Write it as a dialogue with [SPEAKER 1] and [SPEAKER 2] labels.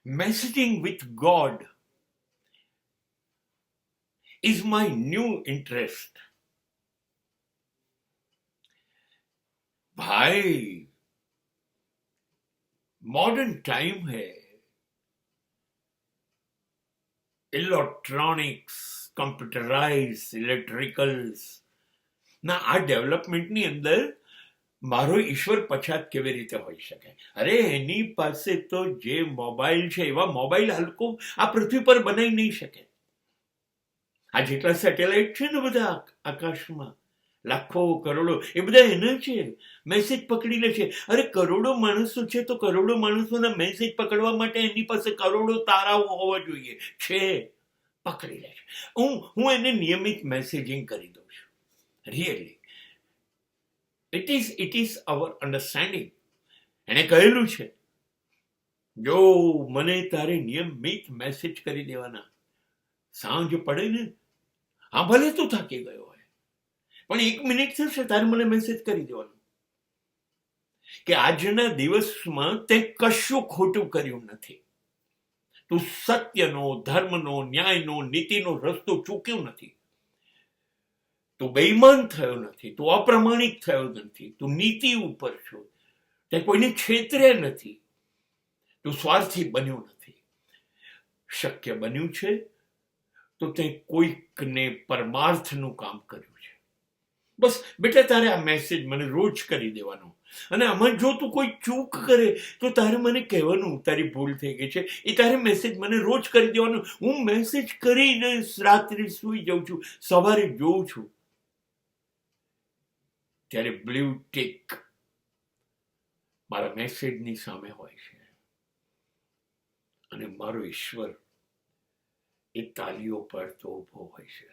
[SPEAKER 1] Messaging with God is my new interest. भाई modern time है, electronics, computerise, electricals ના આ ડેવલપમેન્ટની અંદર મારો ઈશ્વર પછાત કેવી રીતે હોઈ શકે? અરે એની પાસે તો જે મોબાઈલ છે એવા મોબાઈલ હલકો આ પૃથ્વી પર બનાવી નહીં શકે. આ જેટલા સેટેલાઇટ છે ને બધા આકાશમાં, લાખો કરોડો, એ બધા એના છે, મેસેજ પકડી લે છે. અરે કરોડો માણસો છે તો કરોડો માણસોના મેસેજ પકડવા માટે એની પાસે કરોડો તારાઓ હોવા જોઈએ, છે, પકડી લે છે. હું એને નિયમિત મેસેજિંગ કરી દઉં છું. Really it is our understanding. એને કહેલું છે, જો મને તારે નિયમિત મેસેજ કરી દેવાના, સાંજ પડે ને, હા ભલે તું થાકી ગયો હોય પણ 1 મિનિટ થશે તારે મને મેસેજ કરી દેવાનો કે આજના દિવસમાં તે કશું ખોટું કર્યું નથી, તું સત્યનો, ધર્મનો, ન્યાયનો, નીતિનો રસ્તો ચૂક્યો નથી, તું બેઈમાન થયો નથી, તું અપ્રામાણિક થયો નથી, તું નીતિ ઉપર છો, તે કોઈને છેતરે નથી, તું સ્વાર્થી બન્યો નથી. શક્ય બન્યું છે તો તે કોઈકને પરમાર્થનું કામ કર્યું છે. બસ બેટા તારે આ મેસેજ મને રોજ કરી દેવાનો, અને આમાં જો તું કોઈ ચૂક કરે તો તારે મને કહેવાનું, તારી ભૂલ થઈ ગઈ છે, એ તારે મેસેજ મને રોજ કરી દેવાનો. હું મેસેજ કરીને રાત્રે સૂઈ જાઉં છું, સવારે જોઉં છું ત્યારે બ્લુ ટિક મારા મેસેજની સામે હોય છે, અને મારો ઈશ્વર એ તાલીઓ પર તો ઊભો હોય છે.